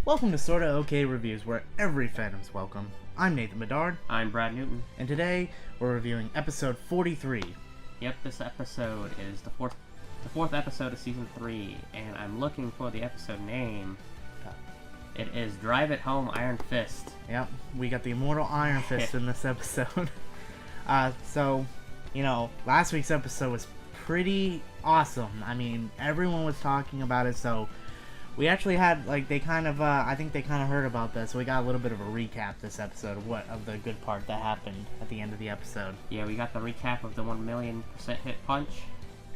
Welcome to SortaOkay Reviews, where every fandom's welcome. I'm Nathan Bedard. I'm Brad Newton. And today, we're reviewing episode 43. Yep, this episode is the fourth episode of season 3, and I'm looking for the episode name. It is Drive It Home Iron Fist. Yep, we got the immortal Iron Fist in this episode. Last week's episode was pretty awesome. I mean, everyone was talking about it, so we actually had, I think they kind of heard about this, so we got a little bit of a recap this episode of the good part that happened at the end of the episode. Yeah, we got the recap of the 1,000,000% hit punch,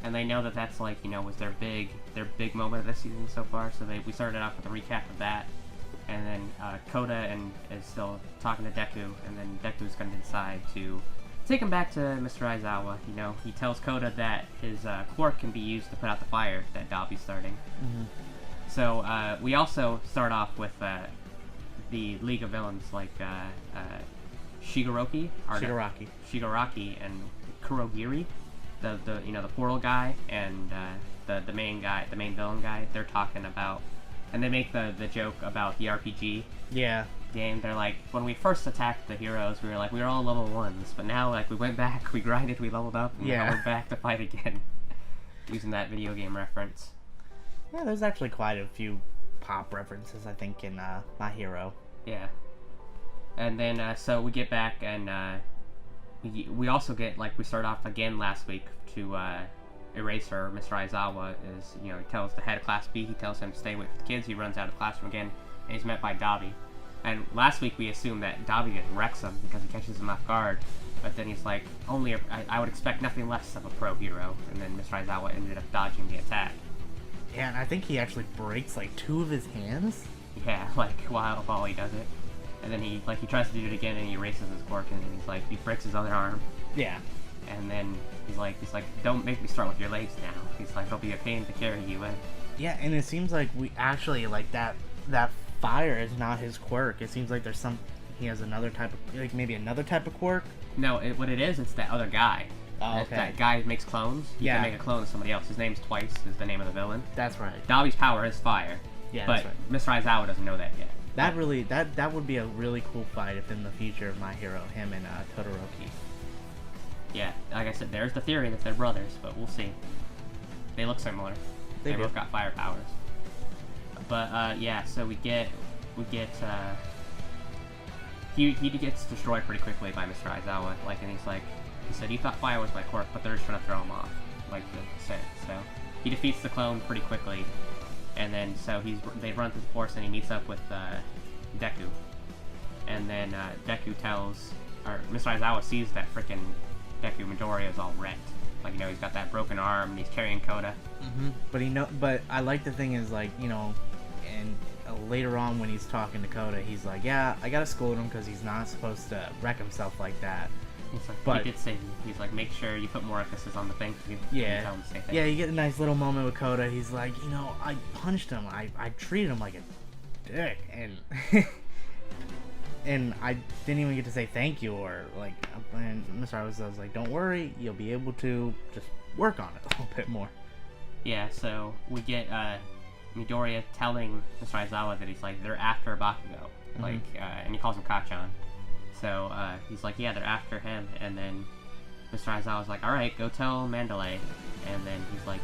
and they know that that's was their big moment of this season so far, so we started off with a recap of that, and then Koda is still talking to Deku, and then Deku's going to decide to take him back to Mr. Aizawa. He tells Koda that his quirk can be used to put out the fire that Dabi's starting. Mm-hmm. So, we also start off with the League of Villains, like Shigaraki and Kurogiri, the portal guy, and the main villain guy. They're talking about, and they make the joke about the RPG game. They're like, when we first attacked the heroes, we were all level 1s, but now we went back, we grinded, we leveled up, and now we're back to fight again. Using that video game reference. Yeah, there's actually quite a few pop references, I think, in My Hero. Yeah. And then, so we get back, and we also get, we started off again last week to Eraser. Mr. Aizawa he tells the head of Class B, he tells him to stay away from the kids. He runs out of the classroom again, and he's met by Dabi. And last week we assumed that Dabi just wrecks him because he catches him off guard. But then he's like, I would expect nothing less of a pro hero. And then Mr. Aizawa ended up dodging the attack. Yeah, and I think he actually breaks, 2 of his hands? Yeah, while he does it. And then he tries to do it again, and he erases his quirk, and then he breaks his other arm. Yeah. And then he's like, don't make me start with your legs now. He's like, it'll be a pain to carry you in. Yeah, and it seems like we actually, that fire is not his quirk. It seems like he has another type of, maybe another type of quirk? No, what it is, it's that other guy. Oh, okay. That guy makes clones. He can make a clone of somebody else. His name's Twice, is the name of the villain. That's right. Dabi's power is fire. Yeah, but that's right. Mr. Aizawa doesn't know that yet. That would be a really cool fight if in the future of My Hero, him and Todoroki. Yeah, like I said, there's the theory that they're brothers, but we'll see. They look similar. They both got fire powers. But yeah, so we get he gets destroyed pretty quickly by Mr. Aizawa. And he said, you thought fire was my quirk, but they're just trying to throw him off, so he defeats the clone pretty quickly, and then they run through the forest, and he meets up with Deku, and then Deku Mr. Aizawa sees that frickin' Deku Midoriya is all wrecked. He's got that broken arm, and he's carrying Koda. Mm-hmm. But I like the thing is, and later on when he's talking to Koda, he's like, yeah, I gotta scold him because he's not supposed to wreck himself like that. He did say, he's like, make sure you put more emphasis on the thank you. Yeah. Tell him to say thank you. Yeah, you get a nice little moment with Koda. He's like, I punched him. I treated him like a dick, and and I didn't even get to say thank you and Mr. I was like, don't worry, you'll be able to just work on it a little bit more. Yeah, so we get Midoriya telling Mr. Aizawa that they're after Bakugo, and he calls him Kachan. So he's like, yeah, they're after him, and then Mr. Aizawa's like, all right, go tell Mandalay, and then he's like,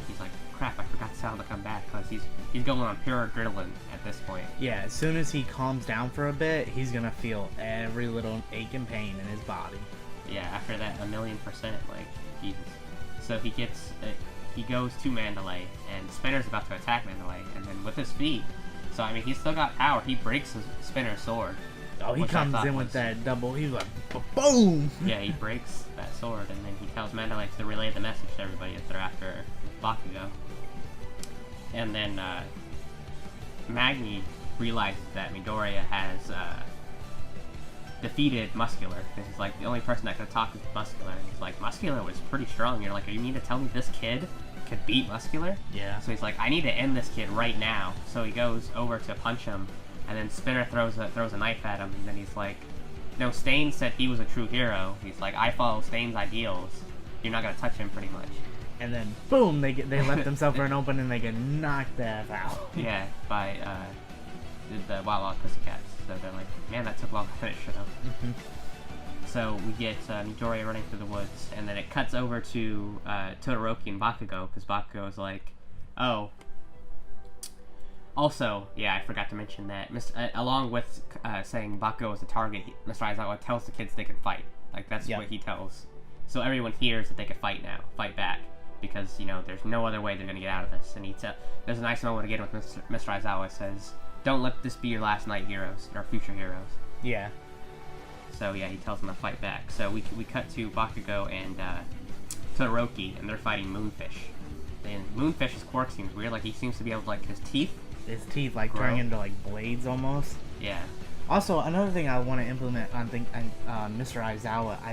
crap, I forgot to tell him to come back, because he's going on pure adrenaline at this point. Yeah, as soon as he calms down for a bit, he's gonna feel every little ache and pain in his body. Yeah, after that 1,000,000%, Jesus. So he goes to Mandalay, and Spinner's about to attack Mandalay, and then with his feet, so he's still got power, he breaks Spinner's sword. Oh, he comes in with that double, he's like, boom! Yeah, he breaks that sword, and then he tells Mandalay to relay the message to everybody that they're after Bakugo. And then Magni realizes that Midoriya has defeated Muscular. He's like, the only person that could talk is Muscular. And he's like, Muscular was pretty strong. You're like, you mean to tell me this kid could beat Muscular? Yeah. So he's like, I need to end this kid right now. So he goes over to punch him, and then Spinner throws a knife at him, and then he's like, no, Stain said he was a true hero. He's like, I follow Stain's ideals. You're not gonna touch him, pretty much. And then, boom, they left themselves for an open, and they get knocked the F out. Yeah, by the Wild Wild Pussycats. So they're like, man, that took longer than it should have. Mm-hmm. So we get Midoriya running through the woods, and then it cuts over to Todoroki and Bakugo, because Bakugo is like, oh. Also, yeah, I forgot to mention that, along with saying Bakugo is the target, Mr. Aizawa tells the kids they can fight. Like, that's what he tells. So everyone hears that they can fight now, fight back, because, you know, there's no other way they're going to get out of this. And there's a nice moment again with Mr. Aizawa says, don't let this be your last night, heroes, or future heroes. Yeah. So yeah, he tells them to fight back. So we cut to Bakugo and Todoroki, and they're fighting Moonfish. And Moonfish's quirk seems weird. Like, he seems to be able to, like, his teeth like grow. turning into like blades almost. Yeah. Also, another thing I want to implement on Mr. Aizawa, I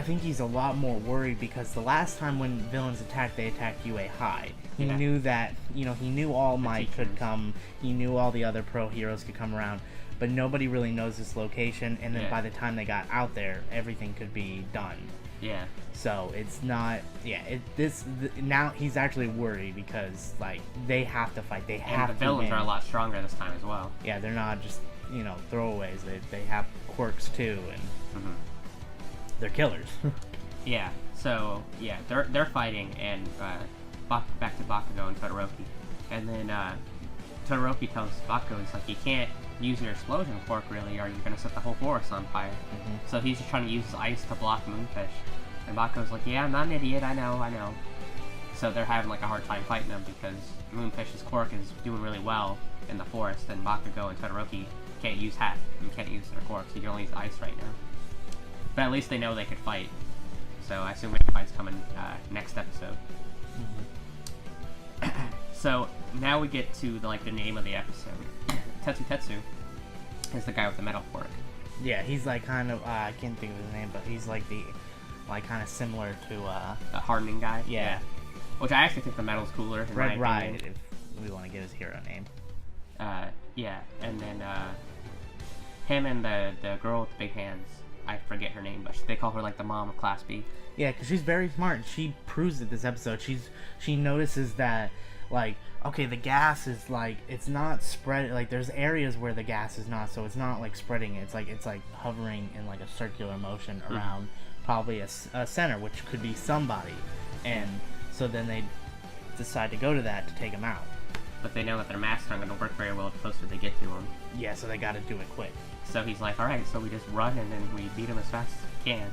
think he's a lot more worried because the last time when villains attacked, they attacked UA High. He knew that, he knew All Might could come. He knew all the other pro heroes could come around. But nobody really knows this location, and then by the time they got out there, everything could be done. Yeah. So it's not. Yeah. Now he's actually worried because like they have to fight. They have to. And the villains are a lot stronger this time as well. Yeah, they're not just throwaways. They have quirks too, and they're killers. Yeah. So yeah, they're fighting, and back to Bakugo and Todoroki, and then Todoroki tells Bakugo, he's like, you can't use your explosion quirk really, or you're gonna set the whole forest on fire. So he's just trying to use his ice to block Moonfish, and Bakugo's like, yeah, I'm not an idiot, I know. So they're having like a hard time fighting them because Moonfish's quirk is doing really well in the forest, and Bakugo and Todoroki can't use their quirks. You can only use ice right now. But at least they know they could fight. So I assume the fight's coming next episode. So now we get to the name of the episode. Tetsu is the guy with the metal quirk. Yeah, he's like kind of I can't think of his name, but he's like kind of similar to a hardening guy. Yeah. Which I actually think the metal's cooler. In Red my Ride, opinion. if we want to get his hero name. Yeah, and then him and the girl with the big hands. I forget her name, but they call her like the mom of Class B. Yeah, because she's very smart. She proves it this episode. She notices that like, okay, the gas is like, it's not spread, like there's areas where the gas is not, so it's not like spreading, it's like hovering in like a circular motion around probably a center, which could be somebody, and so then they decide to go to that to take him out. But they know that their masks aren't going to work very well the closer they get to him. Yeah, so they got to do it quick. So he's like, alright, so we just run and then we beat him as fast as we can.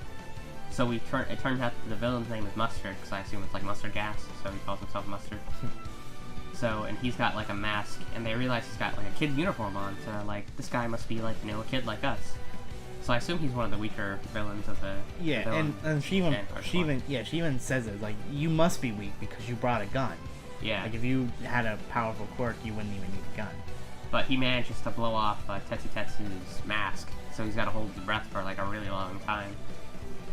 So it turns out that the villain's name is Mustard, because I assume it's like mustard gas, so he calls himself Mustard. So, and he's got like a mask, and they realize he's got like a kid uniform on, so like, this guy must be like, a kid like us. So I assume he's one of the weaker villains of the and she even says it, like, you must be weak because you brought a gun. Yeah. Like, if you had a powerful quirk, you wouldn't even need a gun. But he manages to blow off Tetsu's mask, so he's got to hold his breath for like a really long time.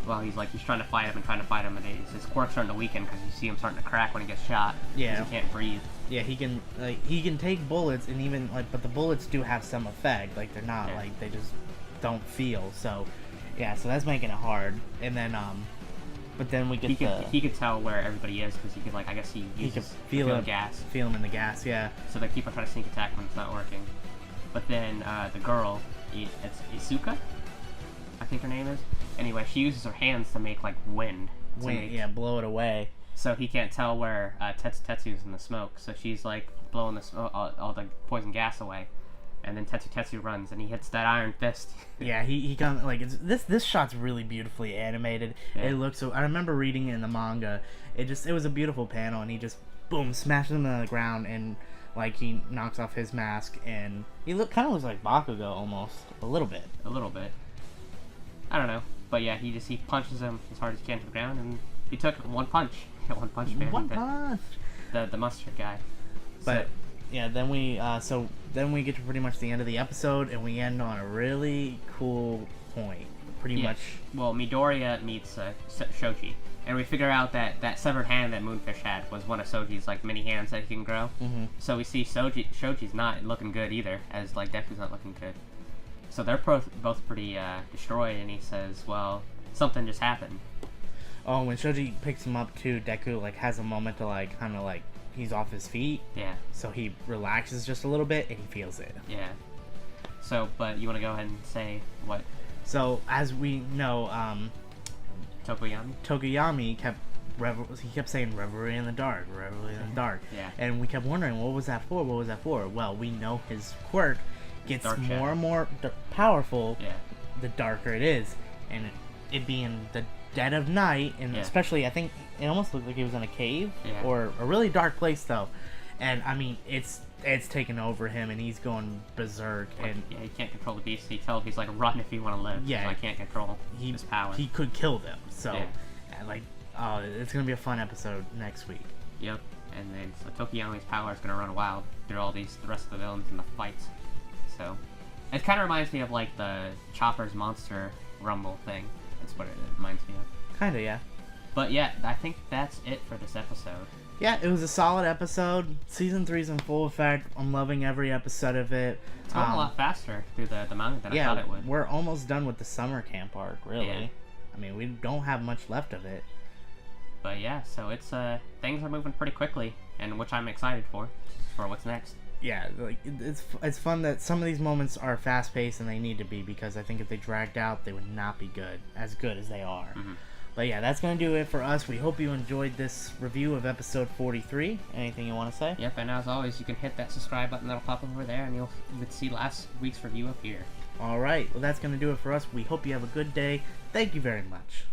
While he's trying to fight him, and his quirk's starting to weaken because you see him starting to crack when he gets shot. Yeah. He can't breathe. Yeah, he can take bullets, and even but the bullets do have some effect. Like, they're not they just don't feel. So yeah, so that's making it hard. And then but then we get he could tell where everybody is because he could I guess he could feel the gas. Feel him in the gas, yeah. So they keep on trying to sneak attack when it's not working. But then the girl, it's Isuka, I think her name is. Anyway, she uses her hands to make wind. Blow it away. So he can't tell where Tetsu's in the smoke. So she's blowing all the poison gas away, and then Tetsu runs and he hits that iron fist. Yeah, he comes this shot's really beautifully animated. Yeah. It looks so. I remember reading it in the manga. It was a beautiful panel, and he just boom smashes him on the ground, and he knocks off his mask, and he kind of looks like Bakugo almost a little bit. I don't know. But yeah, he punches him as hard as he can to the ground, and he took one punch. One punch man. One punch. The mustard guy. But yeah, then we get to pretty much the end of the episode, and we end on a really cool point. Pretty much. Well, Midoriya meets Shoji, and we figure out that severed hand that Moonfish had was one of Soji's mini hands that he can grow. Mm-hmm. So we see Shoji's not looking good either, as Deku's not looking good. So they're both pretty destroyed, and he says, well, something just happened. Oh, when Shoji picks him up too, Deku has a moment to kind of he's off his feet. Yeah. So he relaxes just a little bit and he feels it. Yeah. So, but you want to go ahead and say what? So as we know, Tokoyami he kept saying reverie in the dark, reverie in the dark. Yeah. And we kept wondering, what was that for? What was that for? Well, we know his quirk gets Dark more shadow. and more powerful Yeah. the darker it is. And it being the dead of night, and Yeah. especially, I think it almost looked like he was in a cave Yeah. or a really dark place, though. And I mean, it's taken over him, and he's going berserk. Like, And yeah, he can't control the beast. He tells he's like, run if you want to live. Yeah. So I can't control his power. he could kill them. So, Yeah. like, it's gonna be a fun episode next week. Yep. And then so Tokoyami's power is gonna run wild through all the rest of the villains and the fights. So it kind of reminds me of like the Chopper's Monster Rumble thing. That's what it reminds me of. Kinda, yeah. But yeah, I think that's it for this episode. Yeah, it was a solid episode. Season 3's in full effect. I'm loving every episode of it. It's going a lot faster through the manga than I thought it would. We're almost done with the summer camp arc, really. Yeah. I mean, we don't have much left of it. But yeah, so it's things are moving pretty quickly, and which I'm excited for what's next. Yeah, like it's fun that some of these moments are fast paced and they need to be, because I think if they dragged out, they would not be good as they are. Mm-hmm. But yeah, that's gonna do it for us. We hope you enjoyed this review of episode 43. Anything you want to say? Yep, and as always, you can hit that subscribe button that'll pop up over there, and you would see last week's review up here. All right, well that's gonna do it for us. We hope you have a good day. Thank you very much.